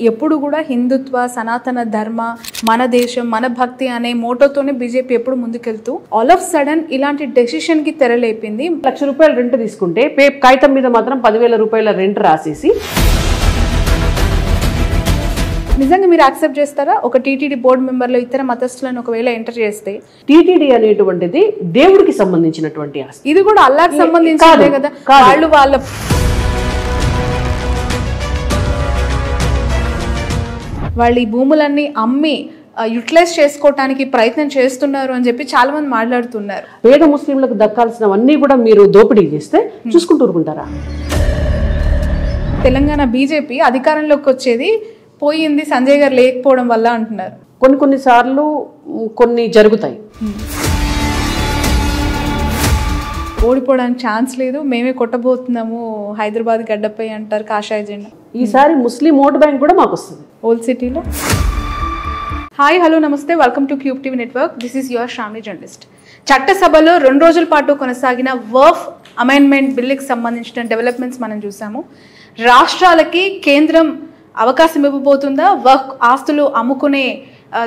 ఎప్పుడు కూడా హిందుత్వ సనాతన ధర్మ మన దేశం మన భక్తి అనే మోటోతోనే బీజేపీ ఎప్పుడు ముందుకెళ్తూ ఆల్ ఆఫ్ సడన్ ఇలాంటి డెసిషన్ కి తెరలేపింది. ₹1,00,000 రెంట్ తీసుకుంటే కాగితం మీద మాత్రం ₹10,000 రెంట్ రాసేసి నిజంగా మీరు యాక్సెప్ట్ చేస్తారా? ఒక టీటీడీ బోర్డు మెంబర్లు ఇతర మతస్థులను ఒకవేళ ఎంటర్ చేస్తే టీటీడీ అనేటువంటిది దేవుడికి సంబంధించినటువంటి ఆస్తి. ఇది కూడా అల్లాహ్కి సంబంధించిందే కదా. వాళ్ళు ఈ భూములన్నీ అమ్మి యూటిలైజ్ చేసుకోవటానికి ప్రయత్నం చేస్తున్నారు అని చెప్పి చాలా మంది మాట్లాడుతున్నారు. పేద ముస్లింలకు దక్కాల్సినవన్నీ కూడా మీరు దోపిడీ చేస్తే చూసుకుంటూ ఊరుకుంటారా? తెలంగాణ బీజేపీ అధికారంలోకి వచ్చేది పోయింది సంజయ్ గారు లేకపోవడం వల్ల అంటున్నారు. కొన్నిసార్లు కొన్ని జరుగుతాయి. ఓడిపోవడానికి ఛాన్స్ లేదు, మేమే కొట్టబోతున్నాము హైదరాబాద్ గడ్డపై అంటారు కాషాయ జెండా. ఈసారి ముస్లిం ఓట్ బ్యాంక్ కూడా మాకు వస్తుంది ఓల్డ్ సిటీలో. హాయ్ హలో నమస్తే, welcome to Cube TV network. This is your Shravani journalist. చట్టసభలో 2 రోజుల పాటు కొనసాగిన వర్ఫ్ అమెండ్మెంట్ బిల్లుకి సంబంధించిన డెవలప్మెంట్స్ మనం చూసాము. రాష్ట్రాలకి కేంద్రం అవకాశం ఇవ్వబోతుందా? వర్క్ ఆస్తులు అమ్ముకునే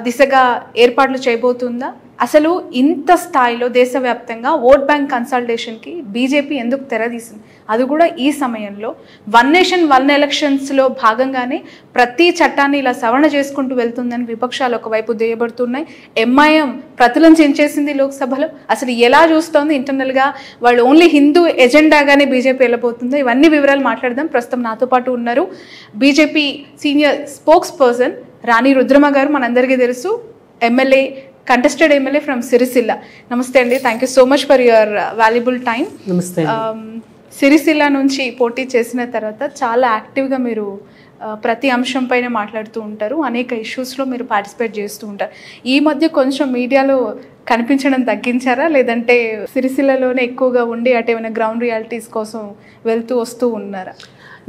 దిశగా ఏర్పాట్లు చేయబోతుందా? అసలు ఇంత స్థాయిలో దేశవ్యాప్తంగా ఓట్ బ్యాంక్ కన్సల్టేషన్కి బీజేపీ ఎందుకు తెరదీసింది? అది కూడా ఈ సమయంలో 1 నేషన్ 1 ఎలక్షన్స్లో భాగంగానే ప్రతి చట్టాన్ని ఇలా సవరణ చేసుకుంటూ వెళ్తుందని విపక్షాలు ఒకవైపు దుయ్యబడుతున్నాయి. ఎంఐఎం ప్రతులను చెంచేసింది లోక్సభలో. అసలు ఎలా చూస్తోంది ఇంటర్నల్గా? వాళ్ళు ఓన్లీ హిందూ ఎజెండాగానే బీజేపీ వెళ్ళబోతుందో? ఇవన్నీ వివరాలు మాట్లాడదాం. ప్రస్తుతం నాతో పాటు ఉన్నారు బీజేపీ సీనియర్ స్పోక్స్ పర్సన్ రాణి రుద్రమ గారు. మనందరికీ తెలుసు, MLA, contested MLA from Sircilla. నమస్తే అండి, thank you so much for your valuable time. నమస్తే. సిరిసిల్ల నుంచి పోటీ చేసిన తర్వాత చాలా యాక్టివ్గా మీరు ప్రతి అంశం పైన మాట్లాడుతూ ఉంటారు, అనేక ఇష్యూస్లో మీరు పార్టిసిపేట్ చేస్తూ ఉంటారు. ఈ మధ్య కొంచెం మీడియాలో కనిపించడం తగ్గించారా, లేదంటే సిరిసిల్లలోనే ఎక్కువగా ఉండి అటు ఏమైనా గ్రౌండ్ రియాలిటీస్ కోసం వెళ్తూ వస్తూ ఉన్నారా?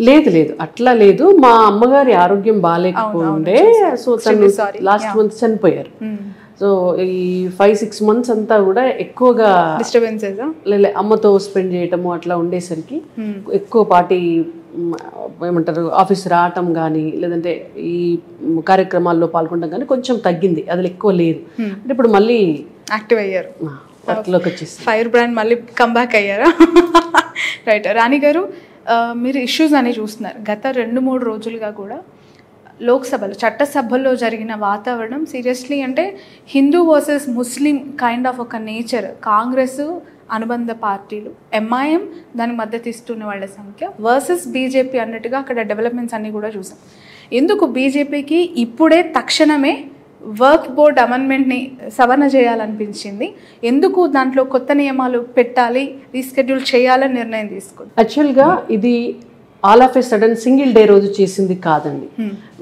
లేదు, అట్లా లేదు. మా అమ్మగారి ఆరోగ్యం బాగాలేకపోయిండే, సో తను లాస్ట్ మంత్ చనిపోయారు. సో ఈ 5-6 మంత్స్ అంతా కూడా ఎక్కువగా డిస్టర్బెన్సెస్ అమ్మతో స్పెండ్ చేయటము అట్లా ఉండేసరికి ఎక్కువ పార్టీ ఏమంటారు ఆఫీస్ రావటం కానీ లేదంటే ఈ కార్యక్రమాల్లో పాల్గొనడం కానీ కొంచెం తగ్గింది. అది ఎక్కువ లేదు. అంటే ఇప్పుడు మళ్ళీ యాక్టివ్ అయ్యారు, వర్క్లోకి వచ్చేసి ఫైర్ బ్రాండ్ మళ్ళీ కంబ్యాక్ అయ్యారా? రైట్. రాణి గారు, మీరు ఇష్యూస్ అని చూస్తున్నారు. గత 2-3 రోజులుగా కూడా లోక్సభలో చట్టసభల్లో జరిగిన వాతావరణం సీరియస్లీ అంటే Hindu versus Muslim kind of ఒక నేచర్. కాంగ్రెస్ అనుబంధ పార్టీలు, ఎంఐఎం దానికి మద్దతు ఇస్తున్న వాళ్ళ సంఖ్య వర్సెస్ బీజేపీ అన్నట్టుగా అక్కడ డెవలప్మెంట్స్ అన్నీ కూడా చూసాం. ఎందుకు బీజేపీకి ఇప్పుడే తక్షణమే వర్క్ బోర్డ్ అమెండ్మెంట్ని సవరణ చేయాలనిపించింది? ఎందుకు దాంట్లో కొత్త నియమాలు పెట్టాలి, రీస్కెడ్యూల్ చేయాలని నిర్ణయం తీసుకుంది? యాక్చువల్గా ఇది all of A sudden single day రోజు చేసింది కాదండి.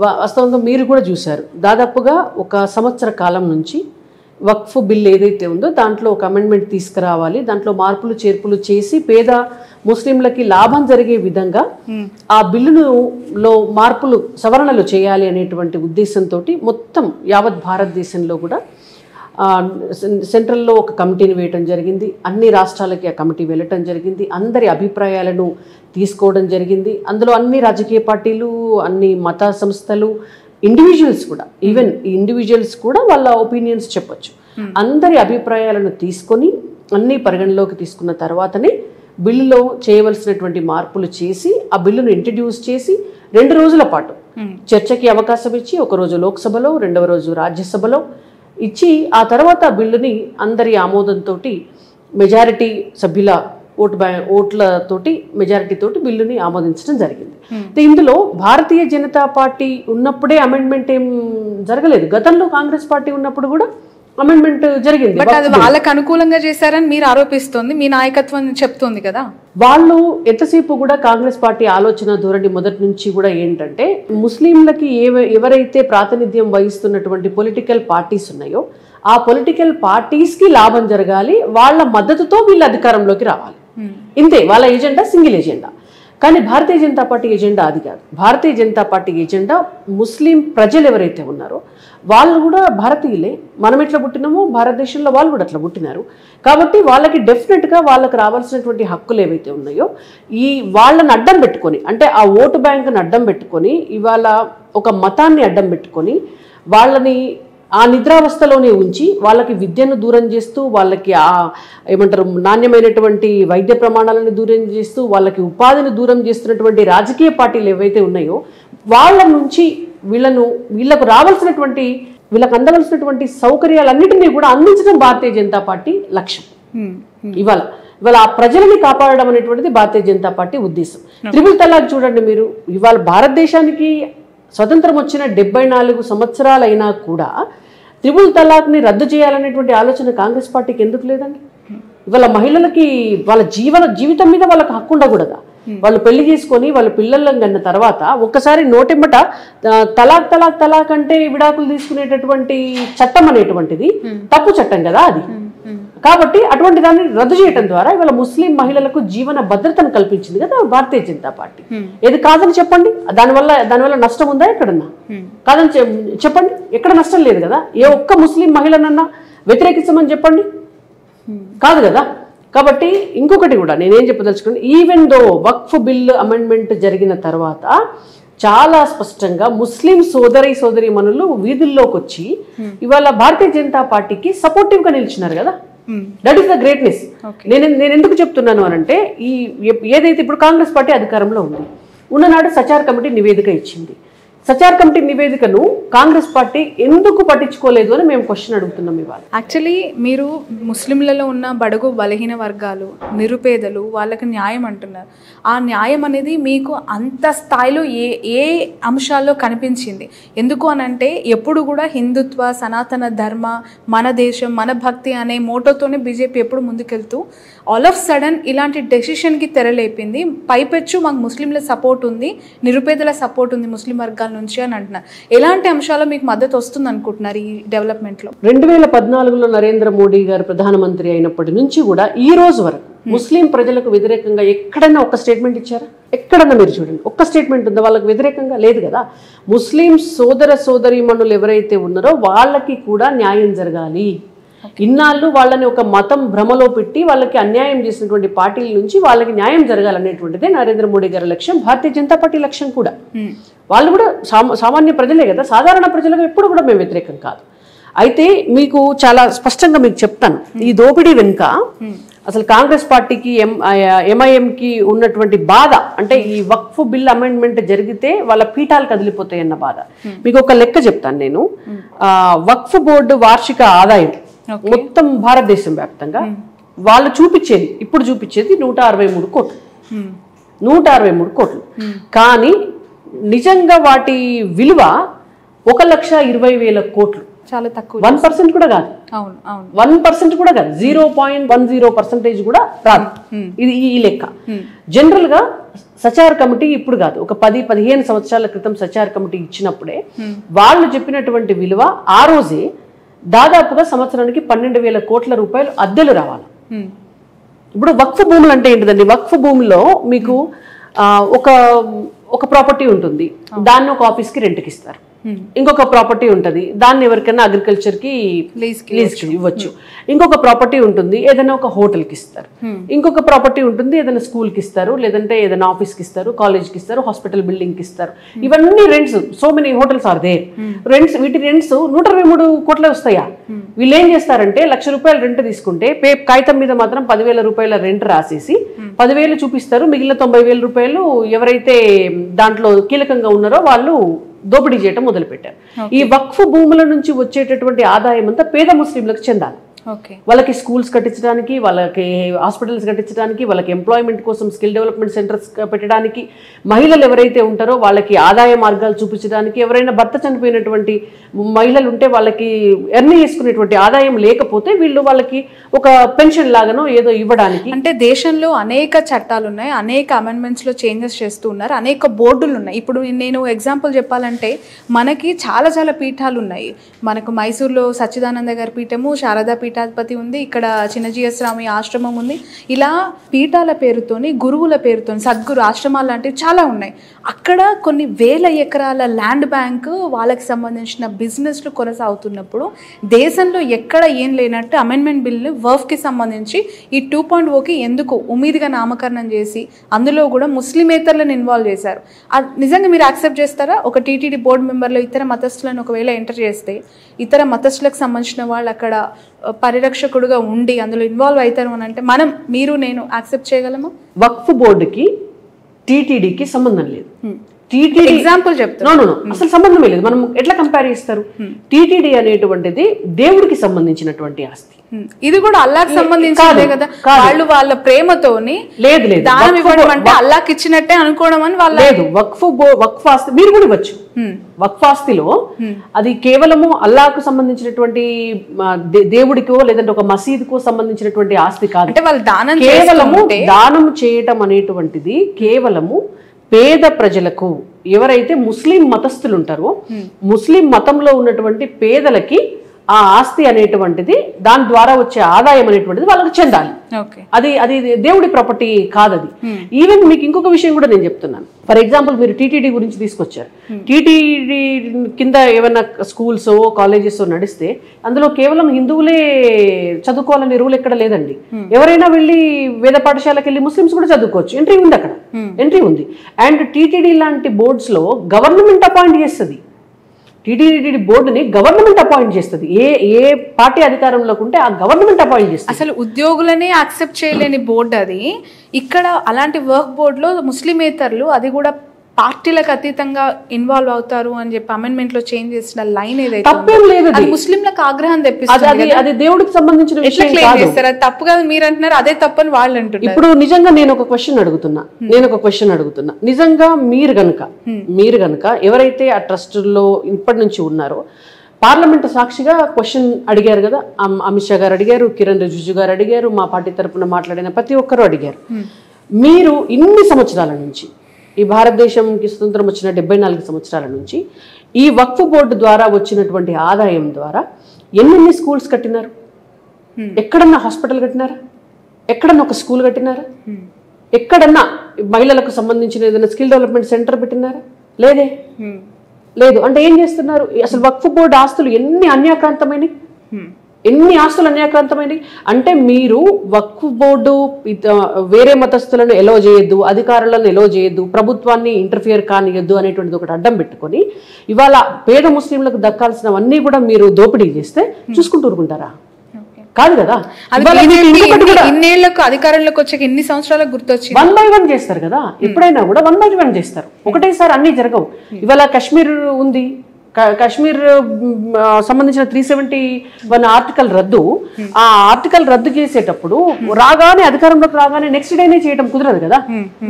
వాస్తవంగా మీరు కూడా చూశారు, దాదాపుగా 1 సంవత్సర కాలం నుంచి వక్ఫ్ బిల్ ఏదైతే ఉందో దాంట్లో ఒక అమెండ్మెంట్ తీసుకురావాలి, దాంట్లో మార్పులు చేర్పులు చేసి పేద ముస్లింలకి లాభం జరిగే విధంగా ఆ బిల్లులో మార్పులు సవరణలు చేయాలి అనేటువంటి ఉద్దేశంతో మొత్తం యావత్ భారతదేశంలో కూడా సెంట్రల్లో ఒక కమిటీని వేయటం జరిగింది. అన్ని రాష్ట్రాలకి ఆ కమిటీ వెళ్ళటం జరిగింది. అందరి అభిప్రాయాలను తీసుకోవడం జరిగింది. అందులో అన్ని రాజకీయ పార్టీలు, అన్ని మత సంస్థలు, ఇండివిజువల్స్ కూడా, ఈవెన్ ఇండివిజువల్స్ కూడా వాళ్ళ ఒపీనియన్స్ చెప్పొచ్చు. అందరి అభిప్రాయాలను తీసుకొని అన్ని పరిగణలోకి తీసుకున్న తర్వాతనే బిల్లులో చేయవలసినటువంటి మార్పులు చేసి ఆ బిల్లును ఇంట్రడ్యూస్ చేసి 2 రోజుల పాటు చర్చకి అవకాశం ఇచ్చి, 1 రోజు లోక్సభలో, 2వ రోజు రాజ్యసభలో ఇచ్చి ఆ తర్వాత బిల్లుని అందరి ఆమోదంతో మెజారిటీ సభ్యుల ఓట్లతోటి మెజారిటీ తోటి బిల్లుని ఆమోదించడం జరిగింది. ఇందులో భారతీయ జనతా పార్టీ ఉన్నప్పుడే అమెండ్మెంట్ ఏం జరగలేదు. గతంలో కాంగ్రెస్ పార్టీ ఉన్నప్పుడు కూడా అమెండ్మెంట్ జరిగింది. బట్ అది వాళ్ళకు అనుకూలంగా చేశారని మీరు ఆరోపిస్తోంది, మీ నాయకత్వం చెప్తోంది కదా. వాళ్ళు ఎంతసేపు కూడా కాంగ్రెస్ పార్టీ ఆలోచన ధోరణి మొదటి నుంచి కూడా ఏంటంటే ముస్లింలకి ఎవరైతే ప్రాతినిధ్యం వహిస్తున్నటువంటి పొలిటికల్ పార్టీస్ ఉన్నాయో ఆ పొలిటికల్ పార్టీస్కి లాభం జరగాలి, వాళ్ళ మద్దతుతో వీళ్ళు అధికారంలోకి రావాలి. ఇంతే వాళ్ళ ఎజెండా, సింగిల్ ఎజెండా. కానీ భారతీయ జనతా పార్టీ ఎజెండా అది కాదు. భారతీయ జనతా పార్టీ ఎజెండా ముస్లిం ప్రజలు ఎవరైతే ఉన్నారో వాళ్ళు కూడా భారతీయులే. మనం ఎట్లా పుట్టినామో భారతదేశంలో వాళ్ళు కూడా అట్లా పుట్టినారు. కాబట్టి వాళ్ళకి డెఫినెట్గా వాళ్ళకి రావాల్సినటువంటి హక్కులు ఏవైతే ఉన్నాయో ఈ వాళ్ళని అడ్డం పెట్టుకొని, అంటే ఆ ఓటు బ్యాంకుని అడ్డం పెట్టుకొని, ఇవాళ ఒక మతాన్ని అడ్డం పెట్టుకొని వాళ్ళని ఆ నిద్రావస్థలోనే ఉంచి వాళ్ళకి విద్యను దూరం చేస్తూ, వాళ్ళకి ఏమంటారు నాణ్యమైనటువంటి వైద్య ప్రమాణాలను దూరం చేస్తూ, వాళ్ళకి ఉపాధిని దూరం చేస్తున్నటువంటి రాజకీయ పార్టీలు ఏవైతే ఉన్నాయో వాళ్ళ నుంచి వీళ్ళకు రావాల్సినటువంటి, వీళ్ళకి అందవలసినటువంటి సౌకర్యాలన్నిటినీ కూడా అందించడం భారతీయ జనతా పార్టీ లక్ష్యం. ఇవాళ ఆ ప్రజలని కాపాడడం అనేటువంటిది భారతీయ జనతా పార్టీ ఉద్దేశం. త్రిపుల్ తలాక్ చూడండి మీరు, ఇవాళ భారతదేశానికి స్వతంత్రం వచ్చిన 74 సంవత్సరాలైనా కూడా త్రిపుల్ తలాక్ని రద్దు చేయాలనేటువంటి ఆలోచన కాంగ్రెస్ పార్టీకి ఎందుకు లేదండి? ఇవాళ మహిళలకి వాళ్ళ జీవితం మీద వాళ్ళకి హక్కు ఉండకూడదా? వాళ్ళు పెళ్లి చేసుకొని వాళ్ళ పిల్లలను కన్న తర్వాత ఒక్కసారి నోటెమ్మట తలాక్ తలాక్ తలాక్ అంటే విడాకులు తీసుకునేటటువంటి చట్టం అనేటువంటిది తప్పు చట్టం కదా అది. కాబట్టి అటువంటి దాన్ని రద్దు చేయడం ద్వారా ఇవాళ ముస్లిం మహిళలకు జీవన భద్రతను కల్పించింది కదా భారతీయ జనతా పార్టీ. ఏది కాదని చెప్పండి, దానివల్ల నష్టం ఉందా ఎక్కడన్నా? కాదని చెప్పండి, ఎక్కడ నష్టం లేదు కదా. ఏ ఒక్క ముస్లిం మహిళనన్నా వ్యతిరేకించమని చెప్పండి, కాదు కదా. కాబట్టి ఇంకొకటి కూడా నేనేం చెప్పదలుచుకున్నాను, ఈవెన్ దో వక్ఫ్ బిల్ అమెండ్మెంట్ జరిగిన తర్వాత చాలా స్పష్టంగా ముస్లిం సోదరీమణులు వీధుల్లోకి వచ్చి ఇవాళ భారతీయ జనతా పార్టీకి సపోర్టివ్గా నిలిచినారు కదా. That is the greatness. నేను ఎందుకు చెప్తున్నాను అనంటే, ఏదైతే ఇప్పుడు కాంగ్రెస్ పార్టీ అధికారంలో ఉన్ననాడు సచార్ కమిటీ నివేదిక ఇచ్చింది. సచార్ కమిటీ నివేదికను కాంగ్రెస్ పార్టీ ఎందుకు పట్టించుకోలేదు అని మేము క్వశ్చన్ అడుగుతున్నాం ఇవాళ. యాక్చువల్లీ మీరు ముస్లింలలో ఉన్న బడుగు బలహీన వర్గాలు, నిరుపేదలు, వాళ్ళకి న్యాయం అంటున్నారు. ఆ న్యాయం అనేది మీకు అంత స్థాయిలో ఏ అంశాల్లో కనిపించింది? ఎందుకు అనంటే ఎప్పుడు కూడా హిందుత్వ, సనాతన ధర్మ, మన దేశం, మన భక్తి అనే మోటోతోనే బీజేపీ ఎప్పుడు ముందుకెళ్తూ ఆల్ ఆఫ్ సడన్ ఇలాంటి డెసిషన్కి తెరలేపింది. పైపెచ్చు మాకు ముస్లింల సపోర్ట్ ఉంది, నిరుపేదల సపోర్ట్ ఉంది ముస్లిం వర్గాల నుంచి అని అంటున్నారు. ఎలాంటి అంశాల్లో మీకు మద్దతు వస్తుంది అనుకుంటున్నారు ఈ డెవలప్మెంట్లో? 2014లో నరేంద్ర మోడీ గారు ప్రధానమంత్రి అయినప్పటి నుంచి కూడా ఈ రోజు వరకు ముస్లిం ప్రజలకు వ్యతిరేకంగా ఎక్కడన్నా ఒక స్టేట్మెంట్ ఇచ్చారా? ఎక్కడన్నా మీరు చూడండి, ఒక్క స్టేట్మెంట్ ఉందా వాళ్ళకి వ్యతిరేకంగా? లేదు కదా. ముస్లిం సోదరీమణులు ఎవరైతే ఉన్నారో వాళ్ళకి కూడా న్యాయం జరగాలి. ఇన్నాళ్ళు వాళ్ళని ఒక మతం భ్రమలో పెట్టి వాళ్ళకి అన్యాయం చేసినటువంటి పార్టీల నుంచి వాళ్ళకి న్యాయం జరగాలనేటువంటిదే నరేంద్ర మోడీ గారి లక్ష్యం, భారతీయ జనతా పార్టీ లక్ష్యం కూడా. వాళ్ళు కూడా సామాన్య ప్రజలే కదా, సాధారణ ప్రజలకు ఎప్పుడు కూడా మేము వ్యతిరేకం కాదు. అయితే మీకు చాలా స్పష్టంగా మీకు చెప్తాను, ఈ దోపిడీ వెనుక అసలు కాంగ్రెస్ పార్టీకి ఎంఐఎంకి ఉన్నటువంటి బాధ అంటే ఈ వక్ఫ్ బిల్ అమెండ్మెంట్ జరిగితే వాళ్ళ పీఠాలు కదిలిపోతాయన్న బాధ. మీకు ఒక లెక్క చెప్తాను నేను. వక్ఫ్ బోర్డు వార్షిక ఆదాయం మొత్తం భారతదేశం వ్యాప్తంగా వాళ్ళు ఇప్పుడు చూపించేది 163 కోట్లు. 163 కోట్లు. కానీ నిజంగా వాటి విలువ 1,20,000 కోట్లు. చాలా తక్కువ. 1% కూడా కాదు. 1% కూడా కాదు, 0.10% కూడా రాదు. ఇది ఈ లెక్క. జనరల్ గా సచార్ కమిటీ ఇప్పుడు కాదు, ఒక 10-15 సంవత్సరాల క్రితం సచార్ కమిటీ ఇచ్చినప్పుడే వాళ్ళు చెప్పినటువంటి విలువ ఆ రోజే దాదాపుగా సంవత్సరానికి 12,000 కోట్ల రూపాయలు అద్దెలు రావాలి. ఇప్పుడు వక్ఫ్ భూములు అంటే ఏంటిదండి? వక్ఫ్ భూమిలో మీకు ఒక ప్రాపర్టీ ఉంటుంది, దాన్ని ఒక ఆఫీస్కి రెంట్కి ఇస్తారు. ఇంకొక ప్రాపర్టీ ఉంటుంది, దాన్ని ఎవరికైనా అగ్రికల్చర్కి లీజ్కి ఇవ్వచ్చు. ఇంకొక ప్రాపర్టీ ఉంటుంది, ఏదైనా ఒక హోటల్కి ఇస్తారు. ఇంకొక ప్రాపర్టీ ఉంటుంది, ఏదైనా స్కూల్కి ఇస్తారు, లేదంటే ఏదైనా ఆఫీస్కి ఇస్తారు, కాలేజ్కి ఇస్తారు, హాస్పిటల్ బిల్డింగ్కి ఇస్తారు. ఇవన్నీ rents. So many hotels are there. Rents, వీటి రెంట్స్ 123 కోట్లే వస్తాయా? వీళ్ళు ఏం చేస్తారంటే ₹1,00,000 రెంట్ తీసుకుంటే కాగితం మీద మాత్రం 10,000 రూపాయల రెంట్ రాసేసి 10,000 చూపిస్తారు, మిగిలిన 90,000 రూపాయలు ఎవరైతే దాంట్లో కీలకంగా ఉన్నారో వాళ్ళు దోపిడీ చేయటం మొదలుపెట్టారు. ఈ వక్ఫ్ భూముల నుంచి వచ్చేటటువంటి ఆదాయం అంతా పేద ముస్లింలకు చెందాలి. వాళ్ళకి స్కూల్స్ కట్టించడానికి, వాళ్ళకి హాస్పిటల్స్ కట్టించడానికి, వాళ్ళకి ఎంప్లాయ్మెంట్ కోసం స్కిల్ డెవలప్మెంట్ సెంటర్స్ పెట్టడానికి, మహిళలు ఎవరైతే ఉంటారో వాళ్ళకి ఆదాయ మార్గాలు చూపించడానికి, ఎవరైనా భర్త చనిపోయినటువంటి మహిళలు ఉంటే వాళ్ళకి ఎర్న్ చేసుకునేటువంటి ఆదాయం లేకపోతే వీళ్ళు వాళ్ళకి ఒక పెన్షన్ లాగానో ఏదో ఇవ్వడానికి. అంటే దేశంలో అనేక చట్టాలు ఉన్నాయి, అనేక అమెండ్మెంట్స్లో చేంజెస్ చేస్తూ ఉన్నారు, అనేక బోర్డులు ఉన్నాయి. ఇప్పుడు నేను ఎగ్జాంపుల్ చెప్పాలంటే మనకి చాలా పీఠాలు ఉన్నాయి. మనకు మైసూర్లో సచ్చిదానంద గారి పీఠము, శారదా పీఠం, పీఠాధిపతి ఉంది, ఇక్కడ చిన్నజీఎస్ స్వామి ఆశ్రమం ఉంది. ఇలా పీఠాల పేరుతోని, గురువుల పేరుతోని, సద్గురు ఆశ్రమాలు లాంటివి చాలా ఉన్నాయి. అక్కడ కొన్ని వేల ఎకరాల ల్యాండ్ బ్యాంక్ వాళ్ళకి సంబంధించిన బిజినెస్లు కొనసాగుతున్నప్పుడు దేశంలో ఎక్కడ ఏం లేనట్టు అమెండ్మెంట్ బిల్ని వర్ఫ్కి సంబంధించి ఈ 2.0కి ఎందుకు ఉమీద్గా నామకరణం చేసి అందులో కూడా ముస్లిమేతరులను ఇన్వాల్వ్ చేశారు. నిజంగా మీరు యాక్సెప్ట్ చేస్తారా? ఒక టీటీడీ బోర్డు మెంబర్లో ఇతర మతస్థులను ఒకవేళ ఎంటర్ చేస్తే ఇతర మతస్థులకు సంబంధించిన వాళ్ళు అక్కడ పరిరక్షకుడుగా ఉండి అందులో ఇన్వాల్వ్ అవుతారు అని అంటే మీరు నేను యాక్సెప్ట్ చేయగలమా? వక్ఫ్ బోర్డుకి టీటీడీకి సంబంధం లేదు. టీటీడీ ఎగ్జాంపుల్ చెప్తాను, అసలు సంబంధమే లేదు. మనం ఎట్లా కంపేర్ చేస్తారు? టీటీడీ అనేటువంటిది దేవుడికి సంబంధించినటువంటి ఆస్తి. ఇది కూడా అల్లాకి సంబంధించిందే కదా. వాళ్ళు వాళ్ళ ప్రేమతోని లేదు దానం ఇవ్వడం అంటే అల్లాకి ఇచ్చినట్టే అనుకోవడం అని వాళ్ళ లేదు. వక్ఫ్ ఆస్తి మీరు కూడా ఇవ్వచ్చు. వక్ఫ్ ఆస్తిలో అది కేవలము అల్లాకు సంబంధించినటువంటి దేవుడికో లేదంటే ఒక మసీదుకో సంబంధించినటువంటి ఆస్తి కాదు. అంటే వాళ్ళు కేవలము దానం చేయటం అనేటువంటిది కేవలము పేద ప్రజలకు, ఎవరైతే ముస్లిం మతస్థులు ఉంటారో ముస్లిం మతంలో ఉన్నటువంటి పేదలకి ఆ ఆస్తి అనేటువంటిది, దాని ద్వారా వచ్చే ఆదాయం అనేటువంటిది వాళ్ళకి చెందాలి. అది అది దేవుడి ప్రాపర్టీ కాదది. ఈవెన్ మీకు ఇంకొక విషయం కూడా నేను చెప్తున్నాను. ఫర్ ఎగ్జాంపుల్ మీరు టీటీడీ గురించి తీసుకొచ్చారు. టీటీడీ కింద ఏమైనా స్కూల్స్ కాలేజెస్ నడిస్తే అందులో కేవలం హిందువులే చదువుకోవాలనే రూల్ ఎక్కడ లేదండి. ఎవరైనా వెళ్ళి వేద పాఠశాలకు వెళ్ళి ముస్లిమ్స్ కూడా చదువుకోవచ్చు. ఎంట్రీ ఉంది, అక్కడ ఎంట్రీ ఉంది. అండ్ టీటీడీ లాంటి బోర్డ్స్ లో గవర్నమెంట్ అపాయింట్ చేస్తుంది. టీటీడీ బోర్డుని గవర్నమెంట్ అపాయింట్ చేస్తుంది. ఏ పార్టీ అధికారంలోకి ఉంటే ఆ గవర్నమెంట్ అపాయింట్ చేస్తుంది. అసలు ఉద్యోగులనే యాక్సెప్ట్ చేయలేని బోర్డు అది. ఇక్కడ అలాంటి వర్క్ బోర్డులో ముస్లిమేతరులు, అది కూడా పార్టీలకు అతీతంగా ఇన్వాల్వ్ అవుతారు అని చెప్పి అమెండ్మెంట్ లో చేంజ్ చేసిన లైన్ ఏదైతే ముస్లింలకు ఆగ్రహం తెప్పిస్తుంది. అది దేవుడికి సంబంధించిన విషయం చేస్తారు. అది తప్పు కాదు మీరు అంటున్నారు, అదే తప్పని వాళ్ళు అంటున్నారు. ఇప్పుడు నిజంగా నేను ఒక క్వశ్చన్ అడుగుతున్నా. నిజంగా మీరు గనుక ఎవరైతే ఆ ట్రస్ట్ లో ఇప్పటి నుంచి ఉన్నారో పార్లమెంట్ సాక్షిగా క్వశ్చన్ అడిగారు కదా, అమిత్ షా గారు అడిగారు, కిరణ్ రిజిజు గారు అడిగారు, మా పార్టీ తరఫున మాట్లాడిన ప్రతి ఒక్కరూ అడిగారు. మీరు ఇన్ని సంవత్సరాల నుంచి, ఈ భారతదేశంకి స్వతంత్రం వచ్చిన 74 సంవత్సరాల నుంచి ఈ వక్ఫ్ బోర్డు ద్వారా వచ్చినటువంటి ఆదాయం ద్వారా ఎన్ని స్కూల్స్ కట్టినారు? ఎక్కడన్నా హాస్పిటల్ కట్టినారా? ఎక్కడన్నా ఒక స్కూల్ కట్టినారా? ఎక్కడన్నా మహిళలకు సంబంధించిన ఏదైనా స్కిల్ డెవలప్మెంట్ సెంటర్ పెట్టినారా? లేదు. అంటే ఏం చేస్తున్నారు? అసలు వక్ఫ్ బోర్డు ఆస్తులు ఎన్ని అన్యాక్రాంతమైనవి అంటే మీరు వక్ఫ్ బోర్డు వేరే మతస్థులను ఎలో చేయొద్దు, అధికారులను ఎలో చేయొద్దు, ప్రభుత్వాన్ని ఇంటర్ఫియర్ కానియొద్దు అనేటువంటిది ఒకటి అడ్డం పెట్టుకొని ఇవాళ పేద ముస్లింలకు దక్కాల్సినవన్నీ కూడా మీరు దోపిడీ చేస్తే చూసుకుంటూ ఊరుకుంటారా? కాదు కదా. ఇన్నేళ్లకు అధికారంలోకి వచ్చాక ఎన్ని సంవత్సరాలకు గుర్తొచ్చింది? 1 by 1 చేస్తారు కదా. ఎప్పుడైనా కూడా 1 by 1 చేస్తారు. ఒకటేసారి అన్ని జరగవు. ఇవాళ కాశ్మీర్ ఉంది, కాశ్మీర్ సంబంధించిన 371 ఆర్టికల్ రద్దు. ఆ ఆర్టికల్ రద్దు చేసేటప్పుడు అధికారంలోకి రాగానే నెక్స్ట్ డేనే చేయడం కుదరదు కదా.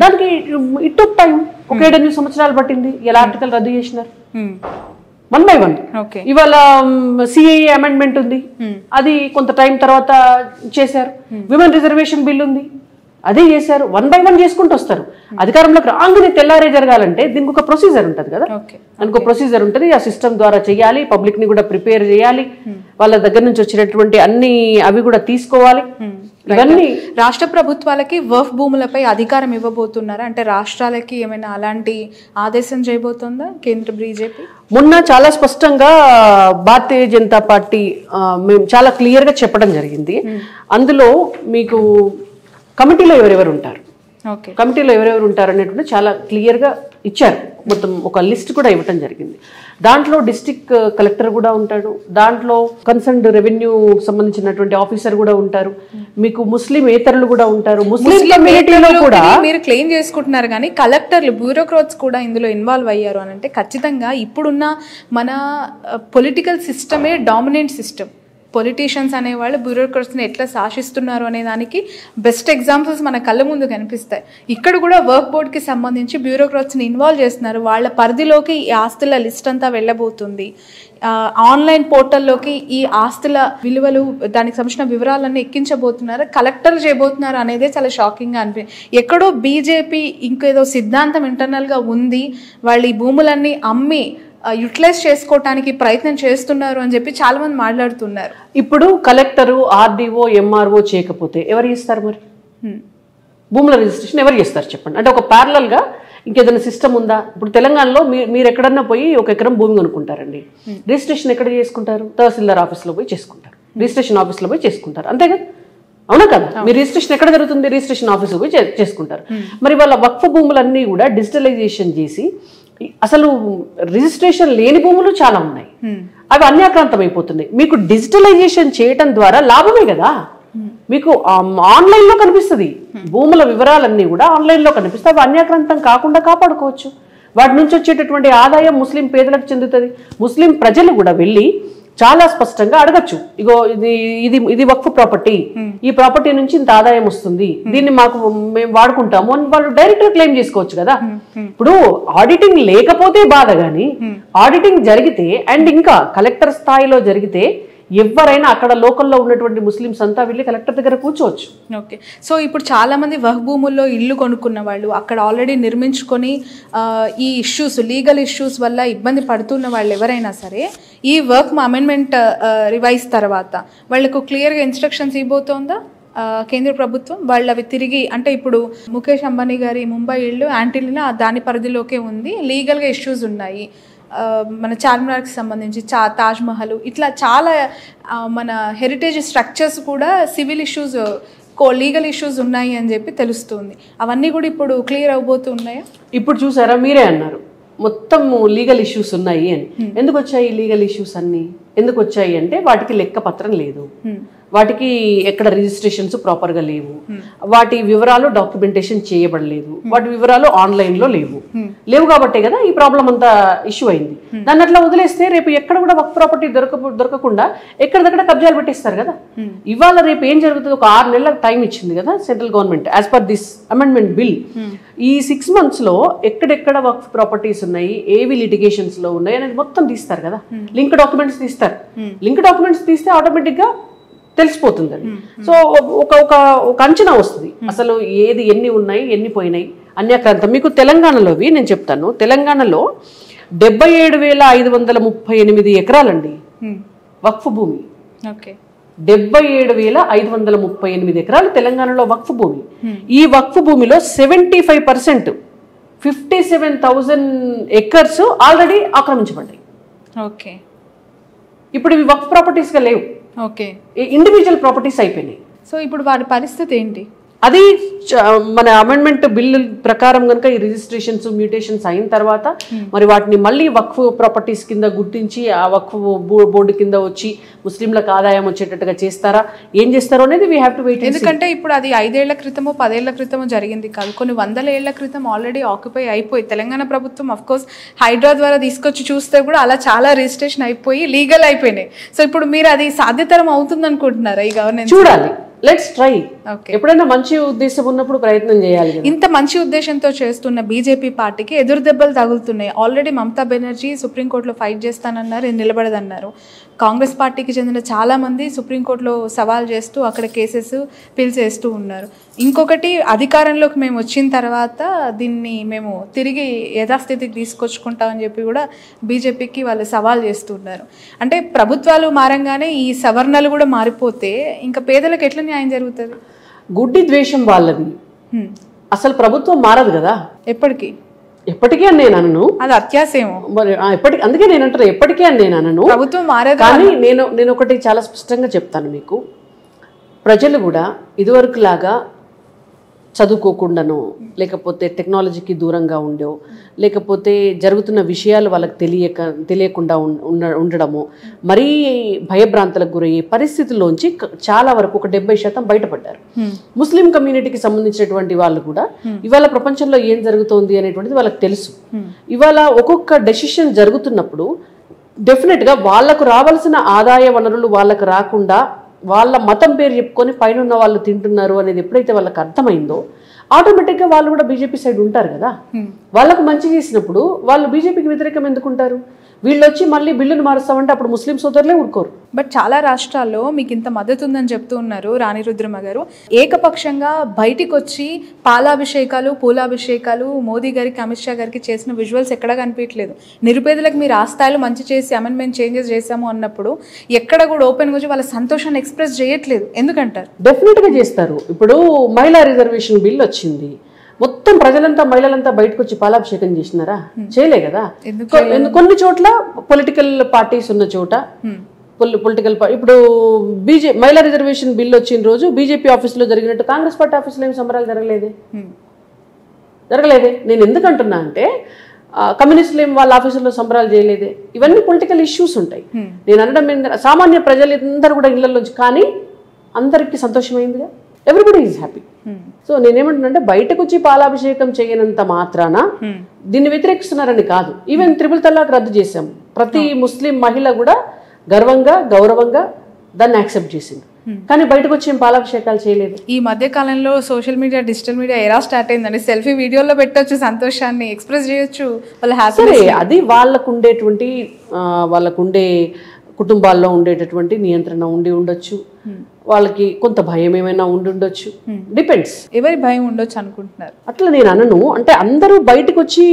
దానికి ఇట్ టుక్ టైం. ఒక 7-8 సంవత్సరాలు పట్టింది. ఎలా ఆర్టికల్ రద్దు చేసినారు? 1 by 1. ఇవాళ సిఏఏ అమెండ్మెంట్ ఉంది, అది కొంత టైం తర్వాత చేశారు. విమెన్ రిజర్వేషన్ బిల్ ఉంది, అదే చేశారు. 1 by 1 చేసుకుంటూ వస్తారు. అధికారంలోకి రాగానే తెల్లారే జరగాలంటే దీనికి ఒక ప్రొసీజర్ ఉంటుంది కదా. దానికి ఒక ప్రొసీజర్ ఉంటుంది. ఆ సిస్టమ్ ద్వారా చేయాలి. పబ్లిక్ ని కూడా ప్రిపేర్ చేయాలి. వాళ్ళ దగ్గర నుంచి వచ్చినటువంటి అన్ని అవి కూడా తీసుకోవాలి. ఇవన్నీ రాష్ట్ర ప్రభుత్వాలకి వర్ఫ్ భూములపై అధికారం ఇవ్వబోతున్నారా? అంటే రాష్ట్రాలకి ఏమైనా అలాంటి ఆదేశం చేయబోతుందా కేంద్ర బీజేపీ? మొన్న చాలా స్పష్టంగా భారతీయ జనతా పార్టీ మేము చాలా క్లియర్ గా చెప్పడం జరిగింది. అందులో మీకు కమిటీలో ఎవరెవరు ఉంటారు, అనేటువంటి చాలా క్లియర్గా ఇచ్చారు. మొత్తం ఒక లిస్ట్ కూడా ఇవ్వటం జరిగింది. దాంట్లో డిస్ట్రిక్ట్ కలెక్టర్ కూడా ఉంటాడు, దాంట్లో కన్సర్న్డ్ రెవెన్యూ సంబంధించినటువంటి ఆఫీసర్ కూడా ఉంటారు, మీకు ముస్లిమేతరులు కూడా ఉంటారు. ముస్లిం కమ్యూనిటీలో కూడా మీరు క్లెయిమ్ చేసుకుంటున్నారు కానీ కలెక్టర్లు, బ్యూరోక్రాట్స్ కూడా ఇందులో ఇన్వాల్వ్ అయ్యారు అని అంటే ఖచ్చితంగా ఇప్పుడున్న మన పొలిటికల్ సిస్టమే డామినెంట్ సిస్టమ్. పొలిటీషియన్స్ అనేవాళ్ళు బ్యూరోక్రాట్స్ని ఎట్లా శాసిస్తున్నారు అనే దానికి బెస్ట్ ఎగ్జాంపుల్స్ మన కళ్ళ ముందు కనిపిస్తాయి. ఇక్కడ కూడా వర్క్ బోర్డ్కి సంబంధించి బ్యూరోక్రాట్స్ని ఇన్వాల్వ్ చేస్తున్నారు. వాళ్ళ పరిధిలోకి ఈ ఆస్తుల లిస్ట్ అంతా వెళ్ళబోతుంది. ఆన్లైన్ పోర్టల్లోకి ఈ ఆస్తుల విలువలు, దానికి సంబంధించిన వివరాలన్నీ ఎక్కించబోతున్నారు, కలెక్టర్ చేయబోతున్నారు అనేదే చాలా షాకింగ్గా అనిపించింది. ఎక్కడో బీజేపీ ఇంకేదో సిద్ధాంతం ఇంటర్నల్గా ఉంది, వాళ్ళు ఈ భూములన్నీ అమ్మి యూటిలైజ్ చేసుకోవటానికి ప్రయత్నం చేస్తున్నారు అని చెప్పి చాలా మంది మాట్లాడుతున్నారు. ఇప్పుడు కలెక్టరు, ఆర్డీఓ, ఎంఆర్ఓ చేయకపోతే ఎవరు చేస్తారు? మరి భూముల రిజిస్ట్రేషన్ ఎవరు చేస్తారు చెప్పండి? అంటే ఒక ప్యారలల్గా ఇంకేదైనా సిస్టమ్ ఉందా? ఇప్పుడు తెలంగాణలో మీరు ఎక్కడన్నా పోయి 1 ఎకరం భూమి కొనుక్కుంటారండి, రిజిస్ట్రేషన్ ఎక్కడ చేసుకుంటారు? తహసీల్దార్ ఆఫీస్లో పోయి చేసుకుంటారు, రిజిస్ట్రేషన్ ఆఫీస్లో పోయి చేసుకుంటారు, అంతే కదా? అవునా కదా? మీ రిజిస్ట్రేషన్ ఎక్కడ జరుగుతుంది? రిజిస్ట్రేషన్ ఆఫీస్లో పోయి చేసుకుంటారు. మరి వాళ్ళ వక్ఫ్ భూములన్నీ కూడా డిజిటలైజేషన్ చేసి, అసలు రిజిస్ట్రేషన్ లేని భూములు చాలా ఉన్నాయి, అవి అన్యాక్రాంతం అయిపోతున్నాయి. మీకు డిజిటలైజేషన్ చేయటం ద్వారా లాభమే కదా. మీకు ఆన్లైన్లో కనిపిస్తుంది, భూముల వివరాలన్నీ కూడా ఆన్లైన్లో కనిపిస్తాయి. అవి అన్యాక్రాంతం కాకుండా కాపాడుకోవచ్చు. వాటి నుంచి వచ్చేటటువంటి ఆదాయం ముస్లిం పేదలకు చెందుతుంది. ముస్లిం ప్రజలు కూడా వెళ్ళి చాలా స్పష్టంగా అడగచ్చు, ఇగో ఇది వక్ఫ్ ప్రాపర్టీ, ఈ ప్రాపర్టీ నుంచి ఇంత ఆదాయం వస్తుంది, దీన్ని మేము వాడుకుంటాము అని వాళ్ళు డైరెక్ట్ గా క్లెయిమ్ చేసుకోవచ్చు కదా. ఇప్పుడు ఆడిటింగ్ లేకపోతే బాధ, కానీ ఆడిటింగ్ జరిగితే అండ్ ఇంకా కలెక్టర్ స్థాయిలో జరిగితే ఎవరైనా అక్కడ లోకల్లో ఉన్నటువంటి ముస్లిమ్స్ అంతా వెళ్ళి కలెక్టర్ దగ్గర కూర్చోవచ్చు. ఓకే, సో ఇప్పుడు చాలా మంది వక్ఫ్ భూముల్లో ఇల్లు కొనుక్కున్న వాళ్ళు, అక్కడ ఆల్రెడీ నిర్మించుకొని ఈ ఇష్యూస్, లీగల్ ఇష్యూస్ వల్ల ఇబ్బంది పడుతున్న వాళ్ళు ఎవరైనా సరే ఈ వర్క్ అమెండ్మెంట్ రివైజ్ తర్వాత వాళ్ళకు క్లియర్గా ఇన్స్ట్రక్షన్స్ ఇవ్వబోతోందా కేంద్ర ప్రభుత్వం? వాళ్ళు అవి తిరిగి, అంటే ఇప్పుడు ముఖేష్ అంబానీ గారి ముంబై ఇల్లు యాంటిలినా దాని పరిధిలోకే ఉంది, లీగల్గా ఇష్యూస్ ఉన్నాయి, మన చార్మినార్కి సంబంధించి తాజ్మహల్, ఇట్లా చాలా మన హెరిటేజ్ స్ట్రక్చర్స్ కూడా సివిల్ ఇష్యూస్, లీగల్ ఇష్యూస్ ఉన్నాయి అని చెప్పి తెలుస్తుంది. అవన్నీ కూడా ఇప్పుడు క్లియర్ అవబోతున్నాయా? ఇప్పుడు చూసారా, మీరే అన్నారు మొత్తం లీగల్ ఇష్యూస్ ఉన్నాయి అని. ఎందుకు వచ్చాయి లీగల్ ఇష్యూస్ అన్ని? ఎందుకు వచ్చాయి అంటే వాటికి లెక్క పత్రం లేదు, వాటికి ఎక్కడ రిజిస్ట్రేషన్స్ ప్రాపర్గా లేవు, వాటి వివరాలు డాక్యుమెంటేషన్ చేయబడలేదు, వాటి వివరాలు ఆన్లైన్లో లేవు కాబట్టే కదా ఈ ప్రాబ్లం అంతా ఇష్యూ అయింది. దాన్ని అట్లా వదిలేస్తే రేపు ఎక్కడ కూడా వక్ఫ్ ప్రాపర్టీ దొరకకుండా ఎక్కడిదక్కడ కబ్జాలు పెట్టేస్తారు కదా. ఇవాళ రేపు ఏం జరుగుతుంది? ఒక 6 నెలల టైం ఇచ్చింది కదా central government as per this amendment bill. ఈ 6 months లో ఎక్కడెక్కడ వక్ఫ్ ప్రాపర్టీస్ ఉన్నాయి, ఏవి లిటిగేషన్స్ లో ఉన్నాయి అనేది మొత్తం తీస్తారు కదా. లింక్ డాక్యుమెంట్స్ తీస్తారు. లింక్ డాక్యుమెంట్స్ తీస్తే ఆటోమేటిక్ గా తెలిసిపోతుంది అది. సో ఒక అంచనా వస్తుంది అసలు ఏది ఎన్ని ఉన్నాయి, ఎన్ని పోయినాయి, అన్యాక్రాంతం. మీకు తెలంగాణలోవి నేను చెప్తాను. తెలంగాణలో 77,538 ఎకరాలండి వక్ఫ్ భూమి. 77,538 ఎకరాలు తెలంగాణలో వక్ఫ్ భూమి. ఈ వక్ఫ్ భూమిలో 75% 57,000 acres ఆల్రెడీ ఆక్రమించబడ్డాయి. ఇప్పుడు ఇవి వక్ఫ్ ప్రాపర్టీస్ గా లేవు, ఇండివిజువల్ ప్రాపర్టీస్ అయిపోయినాయి. సో ఇప్పుడు వారి పరిస్థితి ఏంటి? అది మన అమెండ్మెంట్ బిల్లు ప్రకారం కనుక ఈ రిజిస్ట్రేషన్స్ మ్యూటేషన్స్ అయిన తర్వాత మరి వాటిని మళ్ళీ వక్ఫ్ ప్రాపర్టీస్ కింద గుర్తించి ఆ వక్ఫ్ బోర్డు కింద వచ్చి ముస్లింలకు ఆదాయం వచ్చేటట్టుగా చేస్తారా, ఏం చేస్తారో అనేది వీ హ్యావ్ టు వెయిట్. ఎందుకంటే ఇప్పుడు అది 5 ఏళ్ల క్రితమో 10 ఏళ్ల క్రితమో జరిగింది కాదు, కొన్ని 100 ఏళ్ల క్రితం ఆల్రెడీ ఆక్యుపై అయిపోయి తెలంగాణ ప్రభుత్వం అఫ్ కోర్స్ హైడ్రా ద్వారా తీసుకొచ్చి చూస్తే కూడా అలా చాలా రిజిస్ట్రేషన్ అయిపోయి లీగల్ అయిపోయినాయి. సో ఇప్పుడు మీరు అది సాధ్యతరం అవుతుంది అనుకుంటున్నారా ఈ గవర్నెన్స్? చూడాలి, లెట్స్ ట్రై. ఎప్పుడైనా మంచి ఉద్దేశం ఉన్నప్పుడు ప్రయత్నం చేయాలి. ఇంత మంచి ఉద్దేశంతో చేస్తున్న బీజేపీ పార్టీకి ఎదురు దెబ్బలు తగులుతున్నాయి. ఆల్రెడీ మమతా బెనర్జీ సుప్రీంకోర్టులో ఫైట్ చేస్తానన్నారు, ఇది నిలబడదన్నారు. కాంగ్రెస్ పార్టీకి చెందిన చాలా మంది సుప్రీంకోర్టులో సవాల్ చేస్తూ అక్కడ కేసెస్ పిలిచేస్తూ ఉన్నారు. ఇంకొకటి, అధికారంలోకి మేము వచ్చిన తర్వాత దీన్ని మేము తిరిగి యథాస్థితికి తీసుకొచ్చుకుంటామని చెప్పి కూడా బీజేపీకి వాళ్ళు సవాల్ చేస్తున్నారు. అంటే ప్రభుత్వాలు మారంగానే ఈ సవరణలు కూడా మారిపోతే ఇంకా పేదలకు ఎట్లా న్యాయం జరుగుతుంది? గుడ్డి ద్వేషం వాళ్ళది. అసలు ప్రభుత్వం మారదు కదా ఎప్పటికీ అని నేను అనను, అది అత్యాశేమో మరి ఎప్పటికీ. అందుకే నేను అంటాను ఎప్పటికీ అని నేను అనను, ప్రభుత్వం మారదు. కానీ నేను ఒకటి చాలా స్పష్టంగా చెప్తాను మీకు, ప్రజలు కూడా ఇదివరకు లాగా చదువుకోకుండానో లేకపోతే టెక్నాలజీకి దూరంగా ఉండో లేకపోతే జరుగుతున్న విషయాలు వాళ్ళకి తెలియకుండా ఉండడము, మరీ భయభ్రాంతులకు గురయ్యే పరిస్థితుల్లోంచి చాలా వరకు ఒక 70% బయటపడ్డారు. ముస్లిం కమ్యూనిటీకి సంబంధించినటువంటి వాళ్ళు కూడా ఇవాళ ప్రపంచంలో ఏం జరుగుతోంది అనేటువంటిది వాళ్ళకి తెలుసు. ఇవాళ ఒక్కొక్క డెసిషన్ జరుగుతున్నప్పుడు డెఫినెట్గా వాళ్లకు రావాల్సిన ఆదాయ వనరులు వాళ్ళకు రాకుండా వాళ్ళ మతం పేరు చెప్పుకొని పైన ఉన్న వాళ్ళు తింటున్నారు అనేది ఎప్పుడైతే వాళ్ళకి అర్థమైందో ఆటోమేటిక్గా వాళ్ళు కూడా బీజేపీ సైడ్ ఉంటారు కదా. వాళ్ళకు మంచి చేసినప్పుడు వాళ్ళు బీజేపీకి వ్యతిరేకం ఎందుకుంటారు? వీళ్ళు వచ్చి మళ్ళీ బిల్లును మారుస్తామంటే అప్పుడు ముస్లిం సోదరులే ఊరుకోరు. బట్ చాలా రాష్ట్రాల్లో మీకు ఇంత మద్దతు ఉందని చెప్తూ ఉన్నారు రాణి రుద్రమ గారు. ఏకపక్షంగా బయటికి వచ్చి పాలాభిషేకాలు పూలాభిషేకాలు మోదీ గారికి అమిత్ షా గారికి చేసిన విజువల్స్ ఎక్కడా కనిపించలేదు. నిరుపేదలకు మీరు ఆ స్థాయిలో మంచి చేసి అమెండ్మెంట్ చేంజెస్ చేశాము అన్నప్పుడు ఎక్కడ కూడా ఓపెన్గా వచ్చి వాళ్ళ సంతోషాన్ని ఎక్స్ప్రెస్ చేయట్లేదు. ఎందుకంటారు? డెఫినెట్గా చేస్తారు. ఇప్పుడు మహిళా రిజర్వేషన్ బిల్ వచ్చింది, మొత్తం ప్రజలంతా మహిళలంతా బయటకు వచ్చి పాలాభిషేకం చేసినారా? చేయలే కదా. కొన్ని చోట్ల పొలిటికల్ పార్టీస్ ఉన్న చోట పొలిటికల్ ఇప్పుడు మహిళా రిజర్వేషన్ బిల్ వచ్చిన రోజు బీజేపీ ఆఫీసులో జరిగినట్టు కాంగ్రెస్ పార్టీ ఆఫీసులో ఏమి సంబరాలు జరగలేదే. నేను ఎందుకంటున్నా అంటే కమ్యూనిస్టులు ఏం వాళ్ళ ఆఫీసుల్లో సంబరాలు చేయలేదే. ఇవన్నీ పొలిటికల్ ఇష్యూస్ ఉంటాయి. నేను అనడం సామాన్య ప్రజలందరూ కూడా ఇళ్లలోంచి, కానీ అందరికీ సంతోషమైందిగా, ఎవ్రీబడి ఈజ్ హ్యాపీ. సో నేనేమంటున్నా, బయటకు వచ్చి పాలాభిషేకం చేయనంత మాత్రాన దీన్ని వ్యతిరేకిస్తున్నారని కాదు. ఈవెన్ త్రిపుల్ తలాక్ రద్దు చేశాం, ప్రతి ముస్లిం మహిళ కూడా గర్వంగా గౌరవంగా దాన్ని యాక్సెప్ట్ చేసింది. కానీ బయటకు వచ్చి ఏం పాలాభిషేకాలు చేయలేదు. ఈ మధ్య కాలంలో సోషల్ మీడియా డిజిటల్ మీడియా ఎలా స్టార్ట్ అయిందండి? సెల్ఫీ వీడియోలో పెట్టొచ్చు, సంతోషాన్ని ఎక్స్ప్రెస్ చేయొచ్చు, వాళ్ళ హ్యాపీ. అది వాళ్ళకుండే కుటుంబాల్లో ఉండేటటువంటి నియంత్రణ ఉండి ఉండొచ్చు, వాళ్ళకి కొంత భయం ఏమైనా ఉండొచ్చు, డిపెండ్స్. ఎవరి భయం ఉండొచ్చు అనుకుంటున్నారు? అట్లా నేను అనను. అంటే అందరూ బయటకు వచ్చి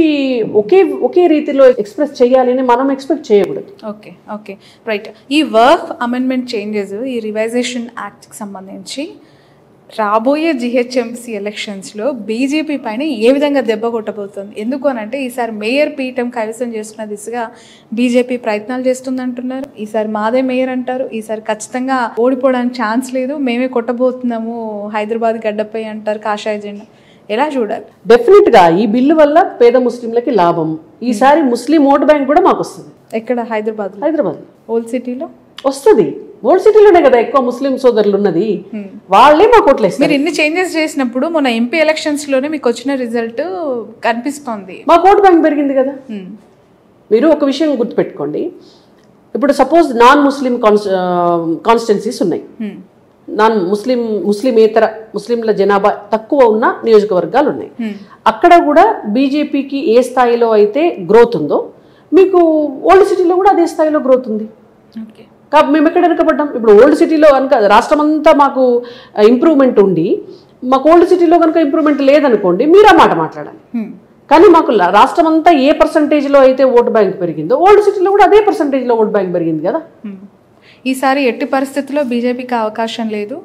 ఒకే రీతిలో ఎక్స్ప్రెస్ చేయాలని మనం ఎక్స్పెక్ట్ చేయకూడదు. Okay right. ఈ వర్క్ అమెండ్మెంట్ చేంజెస్, ఈ రివైజేషన్ యాక్ట్కి సంబంధించి రాబోయే జిహెచ్ఎంసీ ఎలక్షన్స్లో బీజేపీ పైన ఏ విధంగా దెబ్బ కొట్టబోతుంది? ఎందుకు అని అంటే ఈసారి మేయర్ పీఠం కైవసం చేస్తున్న దిశగా బీజేపీ ప్రయత్నాలు చేస్తుందంటున్నారు. ఈసారి మాదే మేయర్ అంటారు. ఈసారి ఖచ్చితంగా ఓడిపోవడానికి ఛాన్స్ లేదు, మేమే కొట్టబోతున్నాము హైదరాబాద్ గడ్డపై అంటారు కాషాయ జెండా. ఎలా చూడాలి? డెఫినెట్గా ఈ బిల్లు వల్ల పేద ముస్లింలకి లాభం. ఈసారి ముస్లిం ఓటు బ్యాంక్ కూడా మాకు వస్తుంది. ఎక్కడ? హైదరాబాద్ ఓల్డ్ సిటీలో వస్తుంది. ఓల్డ్ సిటీలోనే కదా ఎక్కువ ముస్లిం సోదరులు ఉన్నది, వాళ్ళే మా కోట్లు వేస్తారు. మీరు ఇన్ని చేంజెస్ చేసినప్పుడు మన ఎంపీ ఎలక్షన్స్ లోనే మీకు వచ్చిన రిజల్ట్ కనిపిస్తోంది, మా ఓట్ బ్యాంక్ పెరిగింది కదా. మీరు ఒక విషయం గుర్తుపెట్టుకోండి, ఇప్పుడు సపోజ్ నాన్ ముస్లిం కాన్స్టిట్యున్సీస్ ఉన్నాయి, నాన్ ముస్లిమేతర ముస్లింల జనాభా తక్కువ ఉన్న నియోజకవర్గాలు ఉన్నాయి. అక్కడ కూడా బీజేపీకి ఏ స్థాయిలో అయితే గ్రోత్ ఉందో మీకు ఓల్డ్ సిటీలో కూడా అదే స్థాయిలో గ్రోత్ ఉంది. మేము ఎక్కడ వెనకబడ్డాం? ఇప్పుడు ఓల్డ్ సిటీలో కనుక రాష్ట్రం అంతా మాకు ఇంప్రూవ్మెంట్ ఉండి మాకు ఓల్డ్ సిటీలో కనుక ఇంప్రూవ్మెంట్ లేదనుకోండి, మీరు ఆ మాట మాట్లాడాలి. కానీ మాకు రాష్ట్రం అంతా ఏ పర్సంటేజ్లో అయితే ఓటు బ్యాంక్ పెరిగిందో ఓల్డ్ సిటీలో కూడా అదే పర్సంటేజ్లో ఓటు బ్యాంక్ పెరిగింది కదా. ఈసారి ఎట్టి పరిస్థితుల్లో బీజేపీకి అవకాశం లేదు.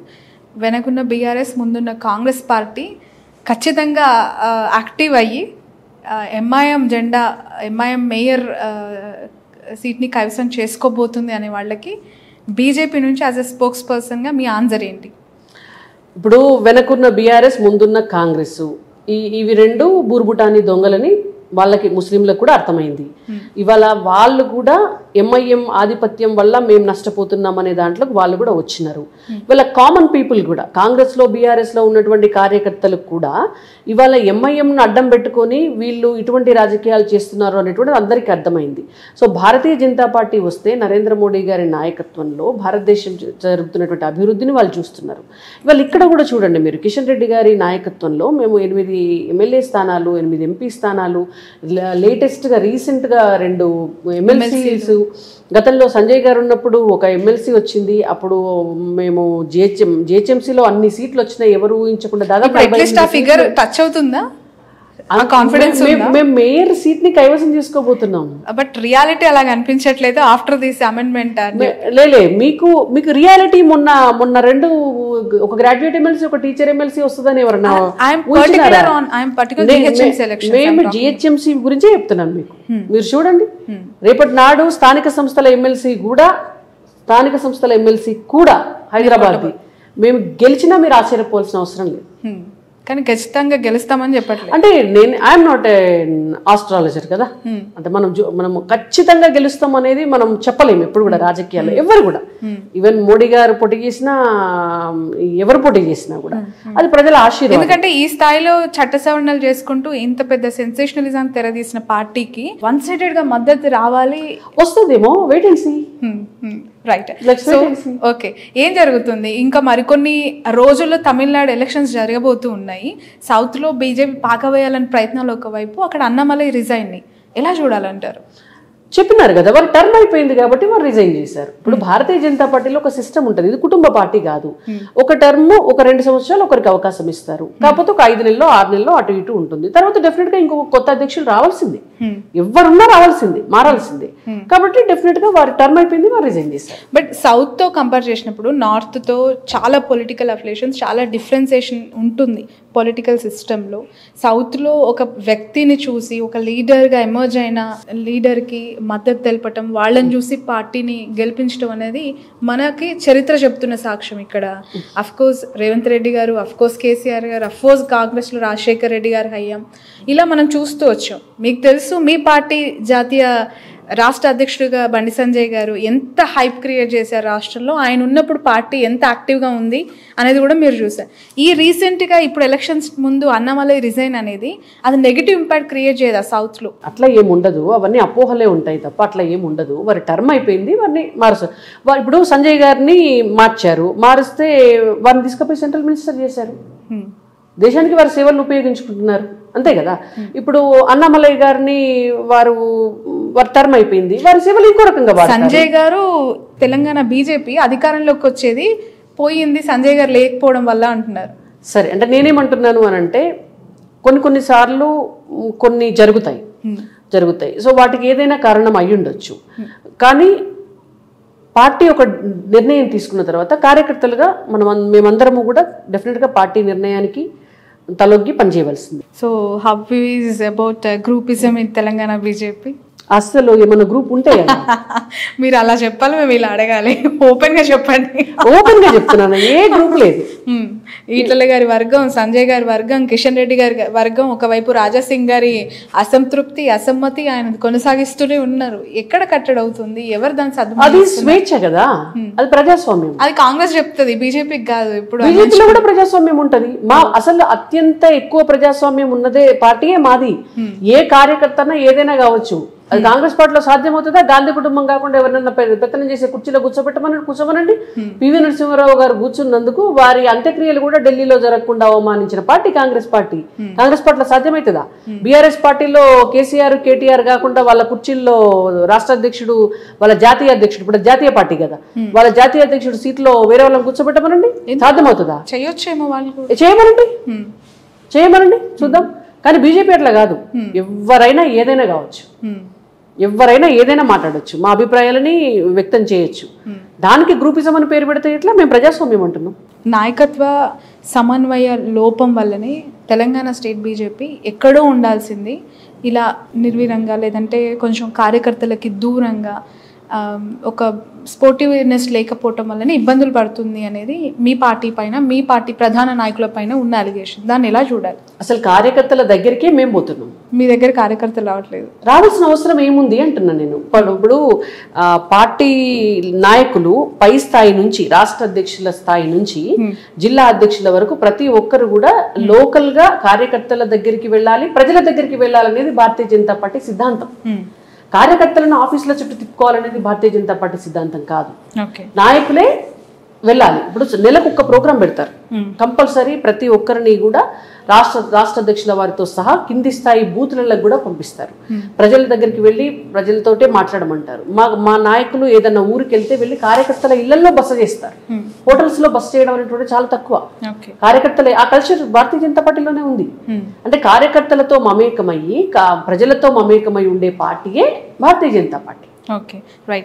వెనకున్న బీఆర్ఎస్, ముందున్న కాంగ్రెస్ పార్టీ ఖచ్చితంగా యాక్టివ్ అయ్యి ఎంఐఎం జెండా, ఎంఐఎం మేయర్ సీట్ని కైవసం చేసుకోబోతుంది అనే వాళ్ళకి బీజేపీ నుంచి యాజ్ ఎ స్పోక్స్ పర్సన్గా మీ ఆన్సర్ ఏంటి? ఇప్పుడు వెనకున్న బీఆర్ఎస్, ముందున్న కాంగ్రెస్, ఇవి రెండు బూర్బుటాని దొంగలని వాళ్ళకి ముస్లింలకు కూడా అర్థమైంది. ఇవాళ వాళ్ళు కూడా ఎంఐఎం ఆధిపత్యం వల్ల మేము నష్టపోతున్నాం అనే దాంట్లో వాళ్ళు కూడా వచ్చినారు. ఇవాళ కామన్ పీపుల్ కూడా కాంగ్రెస్లో బీఆర్ఎస్లో ఉన్నటువంటి కార్యకర్తలకు కూడా ఇవాళ ఎంఐఎంను అడ్డం పెట్టుకొని వీళ్ళు ఇటువంటి రాజకీయాలు చేస్తున్నారు అనేటువంటిది అందరికీ అర్థమైంది. సో భారతీయ జనతా పార్టీ వస్తే నరేంద్ర మోడీ గారి నాయకత్వంలో భారతదేశం జరుగుతున్నటువంటి అభివృద్ధిని వాళ్ళు చూస్తున్నారు. ఇవాళ ఇక్కడ కూడా చూడండి మీరు, కిషన్ రెడ్డి గారి నాయకత్వంలో మేము 8 ఎమ్మెల్యే స్థానాలు, 8 ఎంపీ స్థానాలు, లేటెస్ట్గా రీసెంట్గా 2 ఎమ్మెల్సీస్, గతంలో సంజయ్ గారు ఉన్నప్పుడు ఒక ఎమ్మెల్సీ వచ్చింది. అప్పుడు మేము జిహెచ్ఎంసీలో అన్ని సీట్లు వచ్చినాయి, ఎవరు ఊహించకుండా దాదాపు ఫిగర్ టచ్ అవుతుందా? మేము మేయర్ సీట్ ని కైవసం చేసుకోబోతున్నాం. బట్ రియాలిటీ అలా అనిపించట్లేదు ఆఫ్టర్ దిస్ అమెండ్మెంట్. లేలే, మీకు రియాలిటీ మొన్న 2 ఒక గ్రాడ్యుయేట్ ఎమ్మెల్సీ, ఒక టీచర్ ఎమ్మెల్సీ వస్తుందని ఎవరన్నా? మేము జిహెచ్ఎంసీ గురించే చెప్తున్నాను మీకు. మీరు చూడండి, రేపటి నాడు స్థానిక సంస్థల ఎమ్మెల్సీ కూడా హైదరాబాద్ మేము గెలిచినా మీరు ఆశ్చర్యపోవాల్సిన అవసరం లేదు. కానీ ఖచ్చితంగా గెలుస్తామని చెప్పట్లేదు. అంటే ఐఎమ్ నాట్ ఏ ఆస్ట్రాలజర్ కదా, అంటే మనం ఖచ్చితంగా గెలుస్తాం అనేది మనం చెప్పలేము ఎప్పుడు కూడా రాజకీయాల్లో. ఎవరు కూడా, ఈవెన్ మోడీ గారు పోటీ చేసినా, ఎవరు పోటీ చేసినా కూడా అది ప్రజల ఆశీర్వాదం. ఎందుకంటే ఈ స్థాయిలో చట్ట సవరణలు చేసుకుంటూ ఇంత పెద్ద సెన్సేషనలిజం తెరదీసిన పార్టీకి వన్ సైడెడ్ గా మద్దతు రావాలి, వస్తుందేమో, wait and see. Right. So okay, ఏం జరుగుతుంది? ఇంకా మరికొన్ని రోజుల్లో తమిళనాడు ఎలక్షన్స్ జరగబోతూ ఉన్నాయి. సౌత్లో బీజేపీ పాకవేయాలని ప్రయత్నాలు ఒకవైపు, అక్కడ అన్నమలై రిజైన్ని ఎలా చూడాలంటారు? చెప్పినారు కదా, వారు టర్మ్ అయిపోయింది కాబట్టి వారు రిజైన్ చేశారు. ఇప్పుడు భారతీయ జనతా పార్టీలో ఒక సిస్టమ్ ఉంటుంది, ఇది కుటుంబ పార్టీ కాదు. ఒక టర్మ్ ఒక 2 సంవత్సరాలు ఒకరికి అవకాశం ఇస్తారు, కాకపోతే ఒక 5 నెలలో 6 నెలలో అటు ఇటు ఉంటుంది. తర్వాత డెఫినెట్ గా ఇంకొక కొత్త అధ్యక్షులు రావాల్సింది, ఎవరున్నా రావాల్సింది, మారాల్సిందే. కాబట్టి డెఫినెట్ గా వారి టర్మ్ అయిపోయింది, వారు రిజైన్ చేశారు. బట్ సౌత్ తో కంపేర్ చేసినప్పుడు నార్త్ తో చాలా పొలిటికల్ అఫిలియేషన్స్, చాలా డిఫరెన్సియేషన్ ఉంటుంది పొలిటికల్ సిస్టంలో. సౌత్లో ఒక వ్యక్తిని చూసి ఒక లీడర్గా ఎమర్జ్ అయిన లీడర్కి మద్దతు తెలపటం, వాళ్ళని చూసి పార్టీని గెలిపించడం అనేది మనకి చరిత్ర చెప్తున్న సాక్ష్యం. ఇక్కడ అఫ్కోర్స్ రేవంత్ రెడ్డి గారు, అఫ్కోర్స్ కేసీఆర్ గారు, అఫ్కోర్స్ కాంగ్రెస్లో రాజశేఖర్ రెడ్డి గారు హయ్యాం, ఇలా మనం చూస్తూ వచ్చాం. మీకు తెలుసు మీ పార్టీ జాతీయ రాష్ట్ర అధ్యక్షుడిగా బండి సంజయ్ గారు ఎంత హైప్ క్రియేట్ చేశారు రాష్ట్రంలో. ఆయన ఉన్నప్పుడు పార్టీ ఎంత యాక్టివ్గా ఉంది అనేది కూడా మీరు చూసారు. ఈ రీసెంట్గా ఇప్పుడు ఎలక్షన్స్ ముందు అన్నమలై రిజైన్ అనేది అది నెగిటివ్ ఇంపాక్ట్ క్రియేట్ చేయదా సౌత్లో? అట్లా ఏముండదు, అవన్నీ అపోహలే ఉంటాయి తప్ప అట్లా ఏముండదు. వారి టర్మ్ అయిపోయింది, వారిని మారుస్తారు. ఇప్పుడు సంజయ్ గారిని మార్చారు, మారిస్తే వారిని తీసుకుపోయి సెంట్రల్ మినిస్టర్ చేశారు. దేశానికి వారి సేవలను ఉపయోగించుకుంటున్నారు, అంతే కదా. ఇప్పుడు అన్నామలై గారిని వారి టర్మ్ అయిపోయింది, వారి సేవలు ఇంకో రకంగా. సంజయ్ గారు తెలంగాణ బీజేపీ అధికారంలోకి వచ్చేది పోయింది సంజయ్ గారు లేకపోవడం వల్ల అంటున్నారు. సరే, అంటే నేనేమంటున్నాను అని అంటే కొన్నిసార్లు కొన్ని జరుగుతాయి. సో వాటికి ఏదైనా కారణం అయి ఉండొచ్చు. కానీ పార్టీ ఒక నిర్ణయం తీసుకున్న తర్వాత కార్యకర్తలుగా మేమందరము కూడా డెఫినెట్గా పార్టీ నిర్ణయానికి తలొగ్గి పనిచేయవలసింది. So how is about groupism in Telangana BJP? అసలు ఏమన్నా గ్రూప్ ఉంటే మీరు అలా చెప్పాలి, మేము ఇలా అడగాలి. ఓపెన్ గా చెప్పండి. ఓపెన్ గా చెప్తున్నాను, ఏ గ్రూప్ లేదు. ఈటల గారి వర్గం, సంజయ్ గారి వర్గం, కిషన్ రెడ్డి గారి వర్గం, ఒకవైపు రాజాసింగ్ గారి అసంతృప్తి, అసమ్మతి ఆయన కొనసాగిస్తూనే ఉన్నారు. ఎక్కడ కట్టడి అవుతుంది? ఎవరు దాని సద్దు? అది స్వేచ్ఛ కదా, అది ప్రజాస్వామ్యం. అది కాంగ్రెస్ చెప్తుంది, బీజేపీకి కాదు. ఇప్పుడు బీజేపీలో కూడా ప్రజాస్వామ్యం ఉంటది. అసలు అత్యంత ఎక్కువ ప్రజాస్వామ్యం ఉన్నదే పార్టీయే మాది. ఏ కార్యకర్తనా ఏదైనా కావచ్చు. అది కాంగ్రెస్ పార్టీలో సాధ్యమవుతుందా? గాంధీ కుటుంబం కాకుండా ఎవరైనా పెత్తనం చేసే కుర్చీలో కూర్చోమనండి. పివి నరసింహారావు గారు కూర్చున్నందుకు వారి అంత్యక్రియలు కూడా ఢిల్లీలో జరగకుండా అవమానించిన పార్టీ కాంగ్రెస్ పార్టీ. కాంగ్రెస్ పార్టీలో సాధ్యమవుతుందా? బీఆర్ఎస్ పార్టీలో కేసీఆర్, కేటీఆర్ కాకుండా వాళ్ళ కుర్చీల్లో రాష్ట్ర అధ్యక్షుడు, వాళ్ళ జాతీయ అధ్యక్షుడు, ఇప్పుడు జాతీయ పార్టీ కదా, వాళ్ళ జాతీయ అధ్యక్షుడు సీట్లో వేరే వాళ్ళని కూర్చోబెట్టమనండి, సాధ్యమవుతుందా? చేయొచ్చేమో వాళ్ళు, చేయమనండి చూద్దాం. కానీ బీజేపీ అట్లా కాదు, ఎవరైనా ఏదైనా కావచ్చు, ఎవరైనా ఏదైనా మాట్లాడచ్చు, మా అభిప్రాయాలని వ్యక్తం చేయొచ్చు. దానికి గ్రూపిజం అని పేరు పెడితే ఎట్లా? మేము ప్రజాస్వామ్యం అంటున్నాం. నాయకత్వ సమన్వయ లోపం వల్లనే తెలంగాణ స్టేట్ బీజేపీ ఎక్కడో ఉండాల్సింది ఇలా నిర్వీరంగా, లేదంటే కొంచెం కార్యకర్తలకి దూరంగా, ఒక స్పోర్టివ్నెస్ లేకపోవటం వల్లనే ఇబ్బందులు పడుతుంది అనేది మీ పార్టీ పైన, మీ పార్టీ ప్రధాన నాయకుల పైన ఉన్న అలిగేషన్. దాన్ని ఎలా చూడాలి? అసలు కార్యకర్తల దగ్గరికే మేము పోతున్నాం, మీ దగ్గర కార్యకర్తలు రావట్లేదు. రావాల్సిన అవసరం ఏముంది అంటున్నా నేను. ఇప్పుడు పార్టీ నాయకులు పై స్థాయి నుంచి, రాష్ట్ర అధ్యక్షుల స్థాయి నుంచి జిల్లా అధ్యక్షుల వరకు ప్రతి ఒక్కరు కూడా లోకల్ గా కార్యకర్తల దగ్గరికి వెళ్ళాలి, ప్రజల దగ్గరికి వెళ్ళాలనేది భారతీయ జనతా పార్టీ సిద్ధాంతం. కార్యకర్తలను ఆఫీసుల చుట్టూ తిప్పుకోవాలనేది భారతీయ జనతా పార్టీ సిద్ధాంతం కాదు. నాయకులే వెళ్ళాలి. ఇప్పుడు నెలకు ఒక్క ప్రోగ్రాం పెడతారు, కంపల్సరీ ప్రతి ఒక్కరిని కూడా రాష్ట్ర అధ్యక్షుల వారితో సహా కింది స్థాయి బూతులకు కూడా పంపిస్తారు. ప్రజల దగ్గరికి వెళ్ళి ప్రజలతోటే మాట్లాడమంటారు. మా నాయకులు ఏదన్నా ఊరికి వెళ్తే వెళ్ళి కార్యకర్తల ఇళ్లలో బస చేస్తారు. హోటల్స్ లో బస చేయడం అనేటువంటి చాలా తక్కువ. కార్యకర్తలే ఆ కల్చర్ భారతీయ జనతా పార్టీలోనే ఉంది. అంటే కార్యకర్తలతో మమేకమయ్యి ప్రజలతో మమేకమై ఉండే పార్టీయే Bharatiya Janata party. Okay, right.